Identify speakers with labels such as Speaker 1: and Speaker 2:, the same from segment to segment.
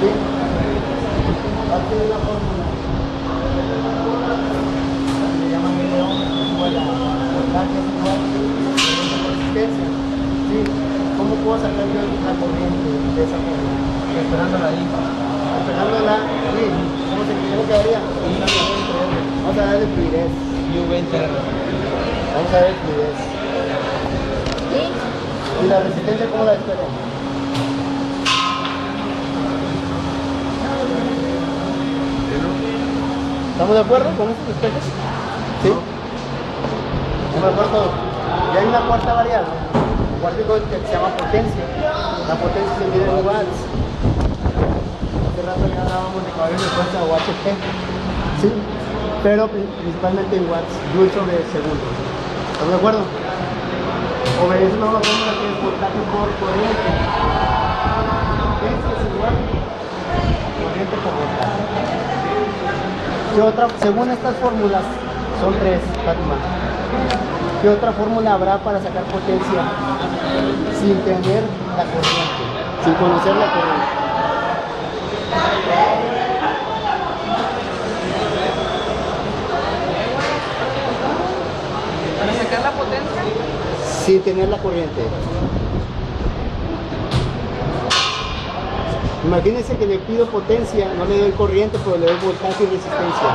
Speaker 1: ¿sí? Parte de la fórmula. Le llaman N igual a voltaje es igual a resistencia. ¿Sí? ¿Cómo puedo sacar yo la corriente de esa fórmula?
Speaker 2: Esperándola ahí.
Speaker 1: Esperándola, sí. ¿Cómo quedaría? Vamos a darle fluidez. Vamos a ver fluidez. ¿Y la resistencia cómo la espero? ¿Estamos de acuerdo con estos espejes? ¿Sí? ¿Estamos de acuerdo? Y hay una cuarta variable, un cuarto que se llama potencia. La potencia se mide en watts. Hace rato ya hablábamos de caballos de fuerza o HP. ¿Sí? Pero principalmente en watts, joule sobre segundo. ¿Estamos de acuerdo? Obedece una fórmula que es voltaje por corriente. Potencia es igual corriente por voltaje. ¿Qué otra, según estas fórmulas, son tres, Fátima, ¿qué otra fórmula habrá para sacar potencia sin tener la corriente, sin conocer la corriente?
Speaker 3: ¿Para sacar la potencia?
Speaker 1: Sin tener la corriente. Imagínense que le pido potencia, no le doy corriente, pero le doy voltaje y resistencia.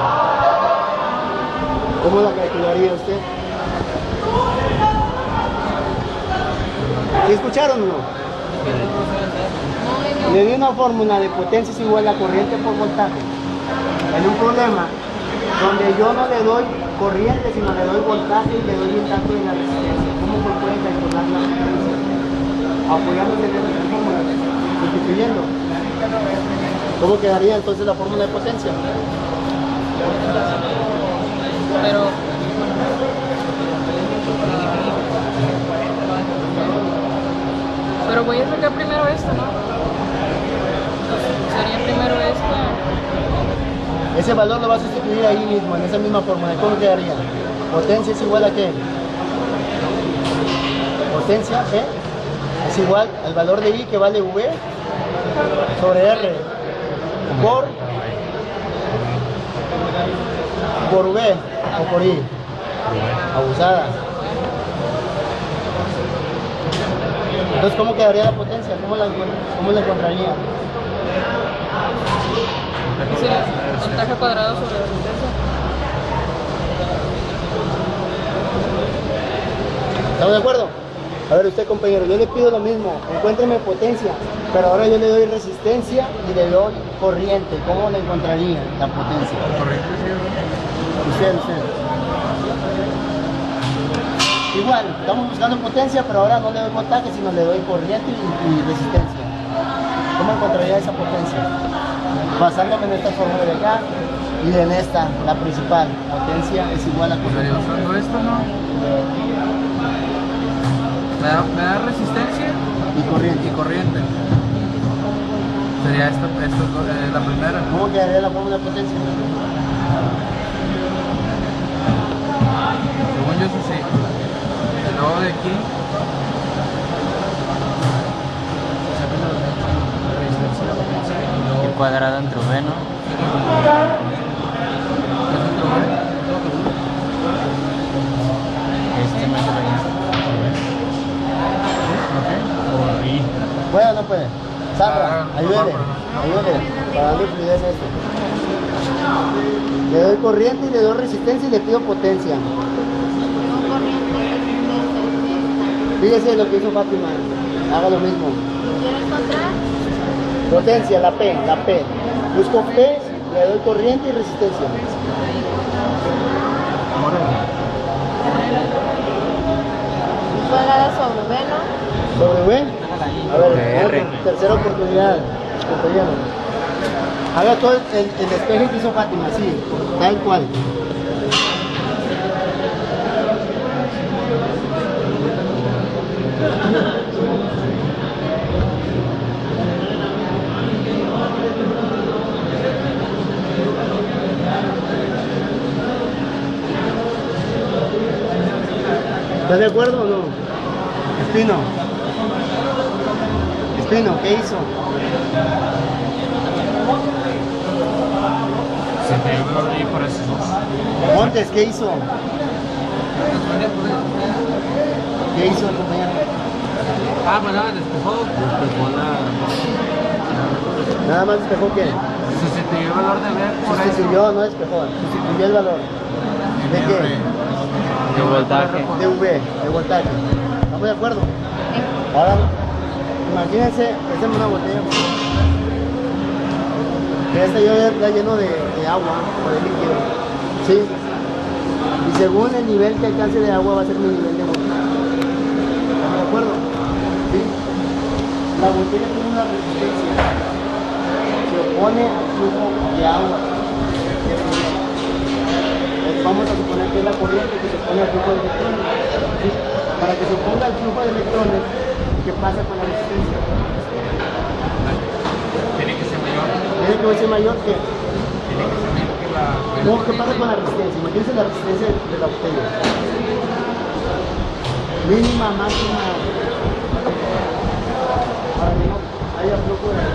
Speaker 1: ¿Cómo la calcularía usted? ¿Sí escucharon o no? Le di una fórmula de potencia es igual a corriente por voltaje. En un problema donde yo no le doy corriente, sino le doy voltaje y le doy un tanto de la resistencia. ¿Cómo se puede calcular la potencia? Apoyándose en esta fórmula, sustituyendo. ¿Cómo quedaría entonces la fórmula de potencia?
Speaker 3: Pero voy a sacar primero esto, ¿no? Sería primero esto.
Speaker 1: Ese valor lo va a sustituir ahí mismo, en esa misma fórmula. ¿Cómo quedaría? Potencia es igual a ¿qué? Potencia es igual al valor de I, que vale V sobre R por V o por I. Abusada. Entonces, ¿cómo quedaría la potencia? ¿Cómo la encontraría?
Speaker 3: Es el voltaje cuadrado sobre la resistencia.
Speaker 1: ¿Estamos de acuerdo? A ver, usted, compañero, yo le pido lo mismo, encuéntreme potencia, pero ahora yo le doy resistencia y le doy corriente. ¿Cómo la encontraría la potencia?
Speaker 2: Corriente,
Speaker 1: Usted. Igual, estamos buscando potencia, pero ahora no le doy voltaje, sino le doy corriente y resistencia. ¿Cómo encontraría esa potencia? Basándome en esta fórmula de acá y en esta, la principal. Potencia es igual a corriente.
Speaker 2: usando esto, ¿no? Me da resistencia
Speaker 1: Y corriente.
Speaker 2: y corriente. Sería esta la primera.
Speaker 1: ¿Cómo quedaría la fórmula de potencia?
Speaker 2: Según yo, sí. Luego de aquí.
Speaker 4: Y cuadrado entre V, ¿no? Este me hace por I.
Speaker 1: ¿Puede o no puede? Sandra, ayúdele para darle fluidez a esto. Le doy corriente y le doy resistencia y le pido potencia. Fíjese lo que hizo Fátima. Haga lo mismo. Potencia, la P. Busco P, le doy corriente y resistencia.
Speaker 5: Cuadrada sobre V, ¿no?
Speaker 1: ¿Sobre V? A ver, tercera oportunidad, compañero. Haga todo el despeje que hizo Fátima, sí, tal cual. ¿Estás de acuerdo o no? Espino. Espino, ¿qué hizo?
Speaker 4: Se te dio valor de I por esos dos.
Speaker 1: Montes, ¿qué hizo? ¿Qué hizo el compañero?
Speaker 2: Ah, pues nada, despejó.
Speaker 4: Despejó
Speaker 1: Nada más despejó que
Speaker 2: Sustituyó el valor de B por eso.
Speaker 1: sustituyó, no despejó, sustituyó el valor. ¿De qué?
Speaker 4: de voltaje.
Speaker 1: De V, de voltaje. ¿Estamos de acuerdo? Ahora, imagínense, esta es una botella. Que esta yo ya está lleno de agua o de líquido. ¿Sí? Y según el nivel que alcance de agua va a ser mi nivel de voltaje. ¿Estamos de acuerdo? ¿Sí? La botella tiene una resistencia. Se opone al flujo de agua. Vamos a suponer que es la corriente que se opone al flujo de electrones. ¿Sí? Para que se oponga al flujo de electrones, ¿qué pasa con la resistencia?
Speaker 4: Tiene que ser mayor.
Speaker 1: Tiene que ser mayor que...
Speaker 4: Tiene que ser mayor que la.
Speaker 1: No, ¿qué pasa con la resistencia? Imagínense la resistencia de la botella. Mínima, máxima. Para que no haya flujo de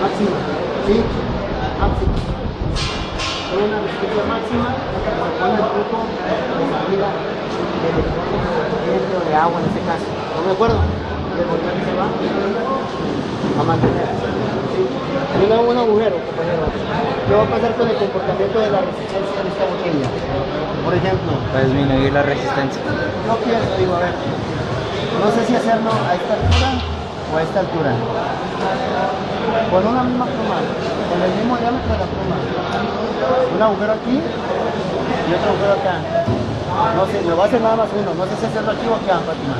Speaker 1: máxima, ¿sí? Máxima. Con una resistencia máxima, se pone el flujo de salida de electrones o de corriente o de agua en este caso. ¿Estamos de acuerdo? Y el voltaje se va a mantener. ¿Sí? Yo le hago un agujero, compañero. ¿Qué va a pasar con el comportamiento de la resistencia en esta botella? Por ejemplo,
Speaker 4: Va a disminuir la resistencia.
Speaker 1: no pienso, digo, a ver, no sé si hacerlo a esta altura o a esta altura. Con una misma pluma, con el mismo diámetro de la pluma. Un agujero aquí y otro agujero acá. No sé, me va a hacer nada más uno. No sé si hacerlo aquí o acá, Fátima.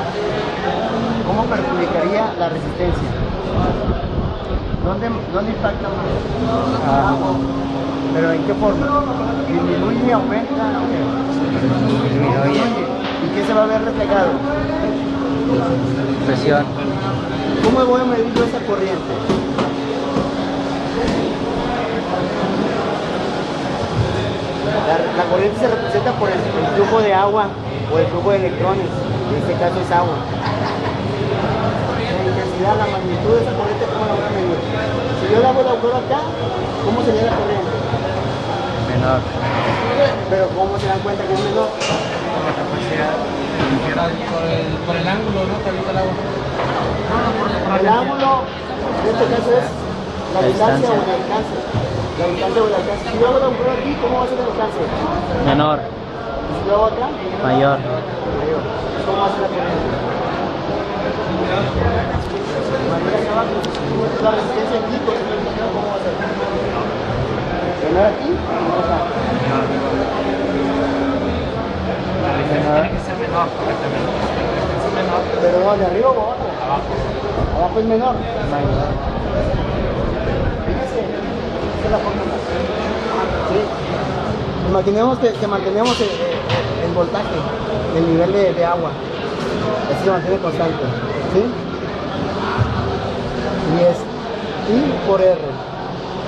Speaker 1: ¿Cómo perjudicaría la resistencia? ¿Dónde impacta más? ¿Pero en qué forma? ¿Disminuye, aumenta?
Speaker 4: Disminuye.
Speaker 1: ¿Y qué se va a ver reflejado?
Speaker 4: Presión.
Speaker 1: ¿Cómo voy a medir yo esa corriente? La corriente se representa por el flujo de agua o el flujo de electrones. En este caso es agua. La intensidad, la magnitud de esa corriente, ¿cómo la voy a medir? Si yo le hago el agujero acá, ¿cómo sería la corriente?
Speaker 4: Menor.
Speaker 1: Pero ¿cómo se dan cuenta que es menor?
Speaker 2: Por la capacidad. Por el ángulo, ¿no? Que habita el agua.
Speaker 1: El ángulo, en este caso es la distancia o el alcance. La distancia o el alcance. Si yo hago el agujero aquí, ¿cómo va a ser el alcance?
Speaker 4: Menor.
Speaker 1: Y si yo hago acá,
Speaker 4: Mayor.
Speaker 1: mayor. ¿Cómo va a ser la corriente? Mayor acá abajo. La resistencia aquí, ¿cómo va a ser? Menor aquí, menor acá.
Speaker 2: La resistencia tiene que ser menor, correctamente. La resistencia es menor.
Speaker 1: ¿Pero dónde? ¿Arriba o abajo?
Speaker 2: Abajo.
Speaker 1: Abajo es menor. Fíjense, esta es la forma. ¿Sí? Imaginemos que mantenemos el voltaje, el nivel de agua. Así se mantiene constante. ¿Sí? Y es I por R.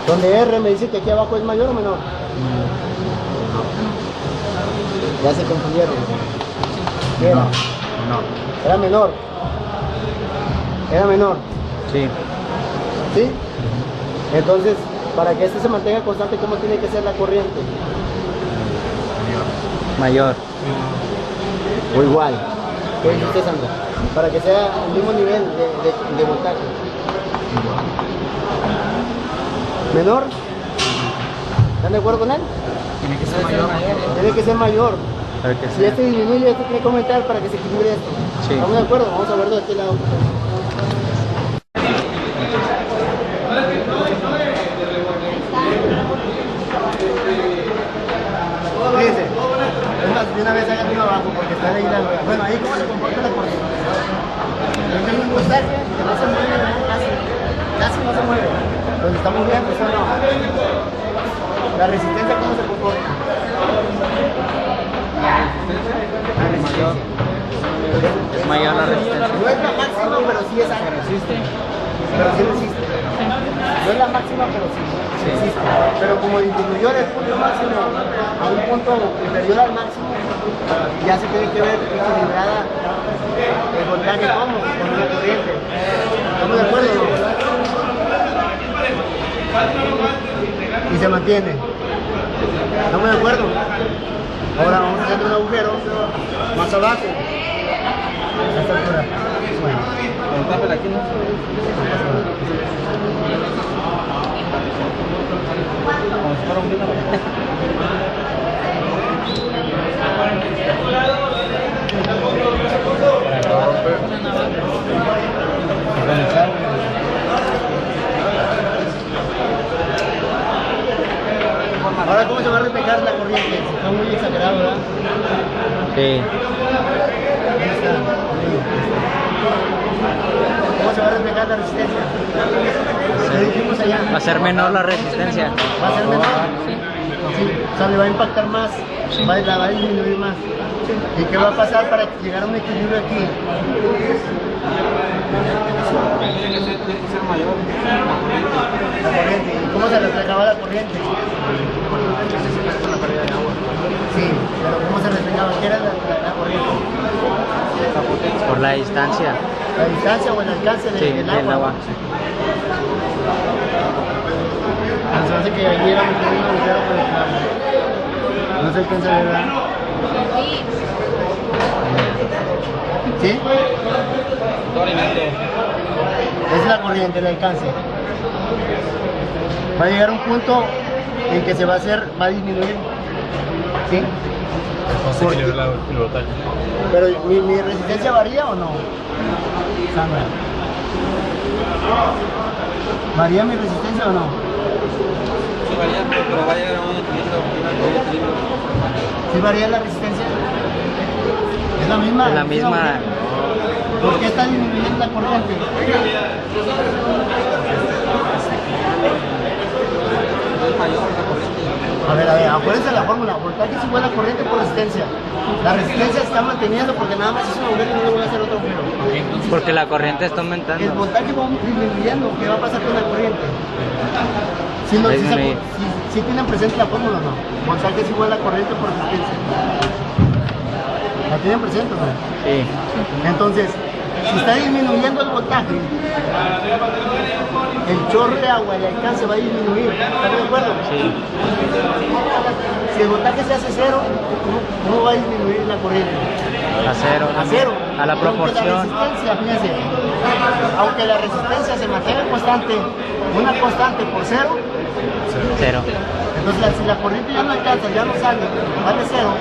Speaker 1: Donde R me dice que aquí abajo es mayor o menor. Ya se confundieron. ¿Qué era?
Speaker 4: No.
Speaker 1: Era menor. Era menor.
Speaker 4: Sí.
Speaker 1: ¿Sí? Entonces, para que este se mantenga constante, ¿cómo tiene que ser la corriente?
Speaker 4: Mayor.
Speaker 1: O igual. ¿Qué dice usted, Sandra? Para que sea el mismo nivel de voltaje. ¿Menor? ¿Están de acuerdo con él?
Speaker 2: Tiene que ser mayor.
Speaker 1: Tiene que ser mayor.
Speaker 4: Para que
Speaker 1: Si
Speaker 4: sea.
Speaker 1: este disminuye, este tiene que aumentar para que se equilibre esto.
Speaker 4: Sí.
Speaker 1: ¿Estamos de acuerdo? Vamos a verlo de este lado. Fíjense, es más, de una vez hagan arriba abajo porque está ahí la rueda. Bueno, ahí cómo se comporta la corriente. Yo tengo un voltaje que no se mueve, casi no se mueve. Entonces estamos bien, pues no. La resistencia, ¿cómo se comporta? La resistencia.
Speaker 4: Es mayor la resistencia.
Speaker 1: No es la máxima, pero sí es alta.
Speaker 2: Resiste.
Speaker 1: Pero sí resiste. No es la máxima, pero sí resiste. Pero como disminuyó del punto máximo a un punto inferior al máximo, ya se tiene que ver equilibrada el voltaje como con una corriente. ¿Estamos de acuerdo o no? Y se mantiene. ¿Estamos de acuerdo? Ahora vamos a hacer un agujero más abajo. A esta altura. Bueno.
Speaker 2: Tápela aquí, ¿no? Como si fuera un vino.
Speaker 1: Ahora, ¿cómo se va a reflejar la corriente? Está muy exagerado, ¿verdad?
Speaker 4: Sí.
Speaker 1: Ahí está. ¿Cómo se va a reflejar la resistencia? ¿Qué dijimos allá?
Speaker 4: Va a ser menor la resistencia.
Speaker 1: ¿Va a ser menor? Sí. O sea, le va a impactar más, la va a disminuir más. ¿Y qué va a pasar para llegar a un equilibrio aquí?
Speaker 2: Tiene que ser mayor
Speaker 1: La corriente. ¿Y cómo se reflejaba la corriente?
Speaker 2: con la pérdida de agua.
Speaker 1: Sí, pero ¿cómo se reflejaba? ¿Qué era la corriente?
Speaker 2: La potencia.
Speaker 4: Por la distancia.
Speaker 1: ¿La distancia o el alcance
Speaker 4: Sí,
Speaker 1: del
Speaker 4: del agua.
Speaker 1: Se hace que allí era un agujero por el cable. No se alcanza a ver, ¿verdad? ¿Sí?
Speaker 2: Está orinando.
Speaker 1: Esa es la corriente, el alcance. Va a llegar un punto en que se va a disminuir. ¿Sí?
Speaker 2: No sé equilibrar el voltaje.
Speaker 1: Pero ¿mi resistencia varía o no? Sandra. ¿Varía mi resistencia o no?
Speaker 2: Sí varía, pero va a llegar a un equilibrio.
Speaker 1: ¿Sí varía la resistencia? ¿Es la misma?
Speaker 4: Es la misma.
Speaker 1: ¿Por qué está disminuyendo la corriente?
Speaker 2: Es mayor la corriente.
Speaker 1: A ver, acuérdense de la fórmula. Voltaje es igual a corriente por resistencia. La resistencia se está manteniendo porque nada más es un agujero y no le voy a hacer otro agujero.
Speaker 4: Porque la corriente está
Speaker 1: El
Speaker 4: aumentando.
Speaker 1: voltaje va disminuyendo. ¿Qué va a pasar con la corriente? Si
Speaker 4: Va a disminuir.
Speaker 1: tienen presente la fórmula o no. Voltaje es igual a corriente por resistencia. ¿La tienen presente o no?
Speaker 4: Sí.
Speaker 1: Entonces, si está disminuyendo el voltaje, el chorro de agua, el alcance va a disminuir. ¿Están de acuerdo?
Speaker 4: Sí.
Speaker 1: Si el voltaje se hace cero, ¿cómo va a disminuir la corriente?
Speaker 4: A cero.
Speaker 1: A cero.
Speaker 4: A la
Speaker 1: Aunque
Speaker 4: proporción.
Speaker 1: la resistencia, fíjense, aunque la resistencia se mantenga constante, una constante por cero,
Speaker 4: Cero.
Speaker 1: entonces si la corriente ya no alcanza, ya no sale, vale cero,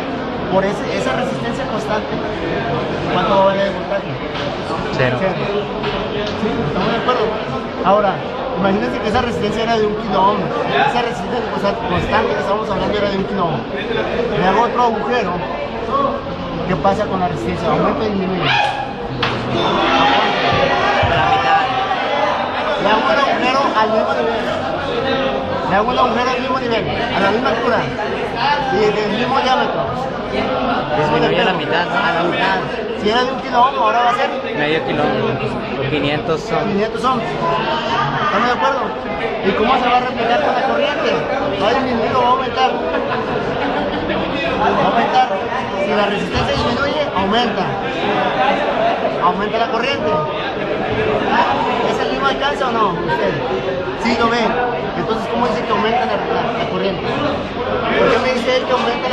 Speaker 1: por esa resistencia constante, ¿cuánto va a valer el voltaje?
Speaker 4: Cero.
Speaker 1: Cero. ¿Sí? ¿Estamos de acuerdo? Ahora, imagínense que esa resistencia era de 1 kilo ohm. Esa resistencia constante que estamos hablando era de 1 kilo ohm. Le hago otro agujero. ¿Qué pasa con la resistencia? ¿Aumenta o disminuye? Le hago un agujero al mismo nivel. Le hago un agujero al mismo nivel, a la misma altura y del mismo diámetro.
Speaker 4: Disminuye a la mitad,
Speaker 1: A la
Speaker 4: ¿no?
Speaker 1: mitad. Si era de 1 kilo ohm, ahora va a ser
Speaker 4: Medio kilómetro. 500 son.
Speaker 1: 500 ohms. ¿Estamos de acuerdo? ¿Y cómo se va a reflejar con la corriente? ¿Va a disminuir o va a aumentar? Va a aumentar. Si la resistencia disminuye, aumenta. Aumenta la corriente. ¿Es el mismo alcance o no? Usted. Sí, lo ve. Entonces, ¿cómo dice que aumenta la corriente? ¿Por qué me dice él que aumenta